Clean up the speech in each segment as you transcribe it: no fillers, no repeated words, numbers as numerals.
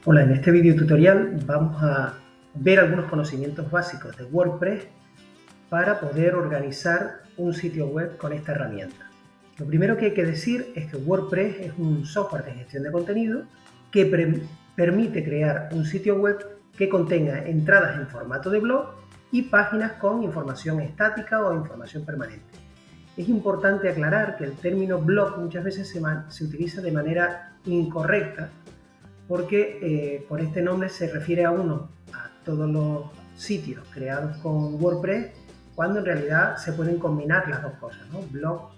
Hola, en este video tutorial vamos a ver algunos conocimientos básicos de WordPress para poder organizar un sitio web con esta herramienta. Lo primero que hay que decir es que WordPress es un software de gestión de contenido que permite crear un sitio web que contenga entradas en formato de blog y páginas con información estática o información permanente. Es importante aclarar que el término blog muchas veces se utiliza de manera incorrecta porque por este nombre se refiere a todos los sitios creados con WordPress, cuando en realidad se pueden combinar las dos cosas, ¿no? Blog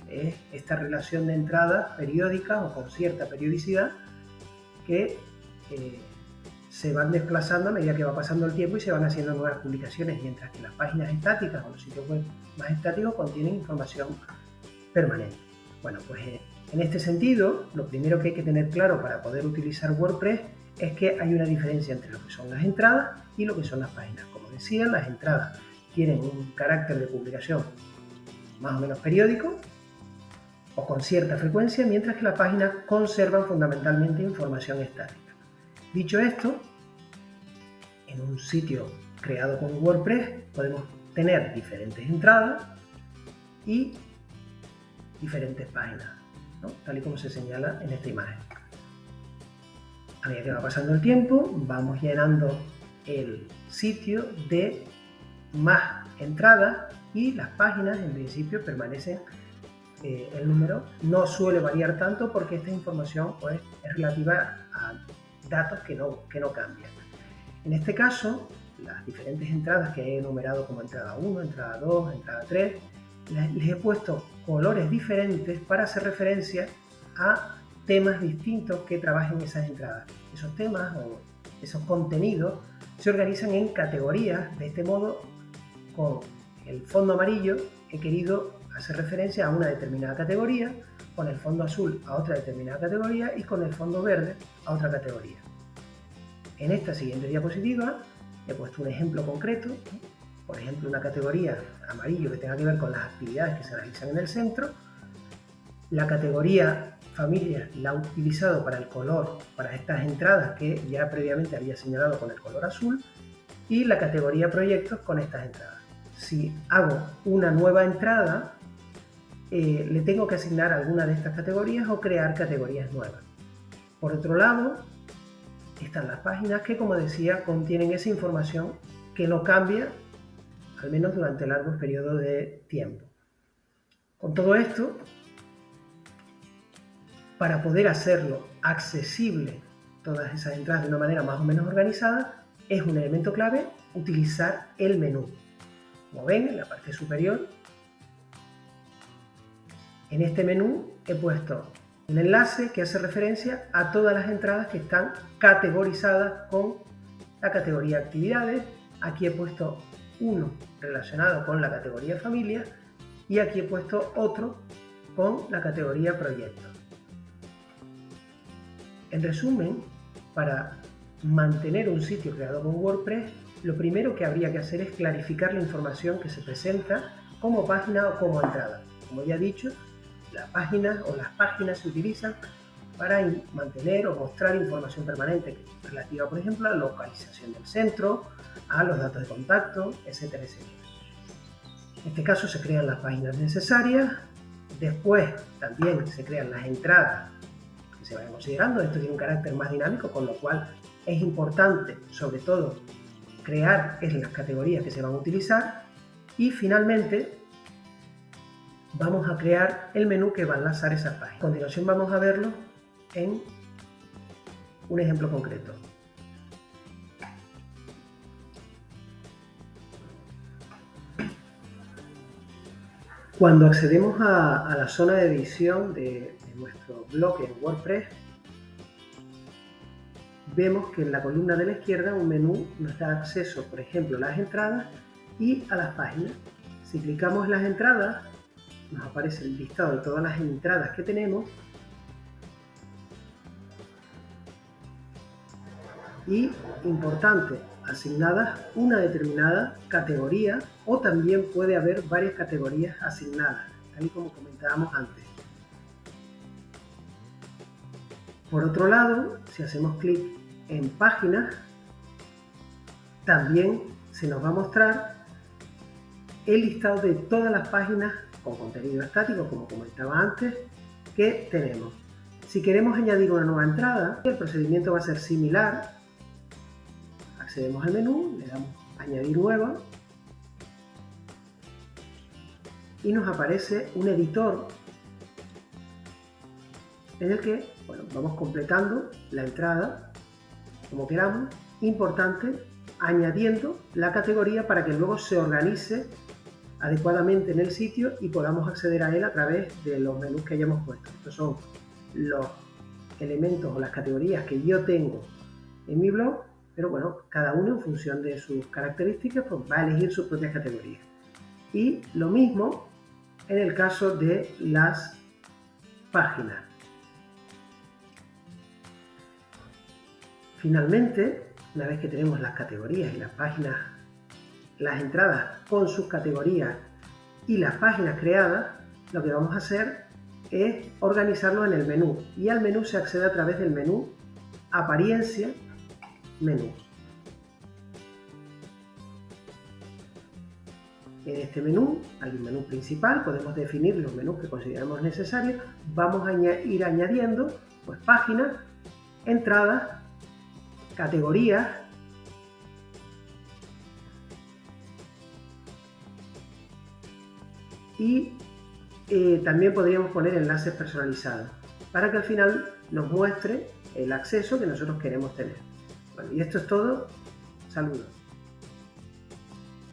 es esta relación de entradas periódicas o con cierta periodicidad que se van desplazando a medida que va pasando el tiempo y se van haciendo nuevas publicaciones, mientras que las páginas estáticas o los sitios web más estáticos contienen información permanente. Bueno, pues en este sentido, lo primero que hay que tener claro para poder utilizar WordPress es que hay una diferencia entre lo que son las entradas y lo que son las páginas. Como decía, las entradas tienen un carácter de publicación más o menos periódico o con cierta frecuencia, mientras que las páginas conservan fundamentalmente información estática. Dicho esto, en un sitio creado con WordPress podemos tener diferentes entradas y diferentes páginas, ¿no? Tal y como se señala en esta imagen. A medida que va pasando el tiempo, vamos llenando el sitio de más entradas y las páginas en principio permanecen, el número no suele variar tanto porque esta información pues, es relativa a datos que no cambian. En este caso, las diferentes entradas que he enumerado como entrada 1, entrada 2, entrada 3, les he puesto colores diferentes para hacer referencia a temas distintos que trabajen esas entradas. Esos temas o esos contenidos se organizan en categorías. De este modo, con el fondo amarillo he querido hacer referencia a una determinada categoría, con el fondo azul a otra determinada categoría y con el fondo verde a otra categoría. En esta siguiente diapositiva he puesto un ejemplo concreto. Por ejemplo, una categoría amarillo que tenga que ver con las actividades que se realizan en el centro. La categoría familias la he utilizado para el color, para estas entradas que ya previamente había señalado con el color azul, y la categoría proyectos con estas entradas. Si hago una nueva entrada, le tengo que asignar alguna de estas categorías o crear categorías nuevas. Por otro lado, están las páginas que, como decía, contienen esa información que no cambia al menos durante largos periodos de tiempo. Con todo esto, para poder hacerlo accesible, todas esas entradas de una manera más o menos organizada, es un elemento clave utilizar el menú. Como ven, en la parte superior, en este menú he puesto un enlace que hace referencia a todas las entradas que están categorizadas con la categoría actividades. Aquí he puesto uno relacionado con la categoría familia y aquí he puesto otro con la categoría proyectos. En resumen, para mantener un sitio creado con WordPress, lo primero que habría que hacer es clarificar la información que se presenta como página o como entrada. Como ya he dicho, las páginas se utilizan para mantener o mostrar información permanente relativa, por ejemplo, a la localización del centro, a los datos de contacto, etcétera, etcétera. En este caso se crean las páginas necesarias, después también se crean las entradas que se vayan considerando. Esto tiene un carácter más dinámico, con lo cual es importante, sobre todo, crear las categorías que se van a utilizar y finalmente vamos a crear el menú que va a enlazar esas páginas. A continuación vamos a verlo en un ejemplo concreto. Cuando accedemos a la zona de edición de nuestro blog en WordPress, vemos que en la columna de la izquierda un menú nos da acceso, por ejemplo, a las entradas y a las páginas. Si clicamos en las entradas, nos aparece el listado de todas las entradas que tenemos y, importante, asignadas una determinada categoría, o también puede haber varias categorías asignadas, tal y como comentábamos antes. Por otro lado, si hacemos clic en páginas también se nos va a mostrar el listado de todas las páginas con contenido estático, como comentaba antes, que tenemos. Si queremos añadir una nueva entrada, el procedimiento va a ser similar. Accedemos al menú, le damos añadir nueva y nos aparece un editor en el que vamos completando la entrada como queramos. Importante, añadiendo la categoría para que luego se organice adecuadamente en el sitio y podamos acceder a él a través de los menús que hayamos puesto. Estos son los elementos o las categorías que yo tengo en mi blog, pero bueno, cada uno en función de sus características pues va a elegir sus propias categorías. Y lo mismo en el caso de las páginas. Finalmente, una vez que tenemos las categorías y las páginas, las entradas con sus categorías y las páginas creadas, lo que vamos a hacer es organizarlo en el menú, y al menú se accede a través del menú Apariencia, Menú. En este menú hay un menú principal, podemos definir los menús que consideramos necesarios, vamos a ir añadiendo pues páginas, entradas, categorías y también podríamos poner enlaces personalizados para que al final nos muestre el acceso que nosotros queremos tener. Bueno, y esto es todo. Saludos.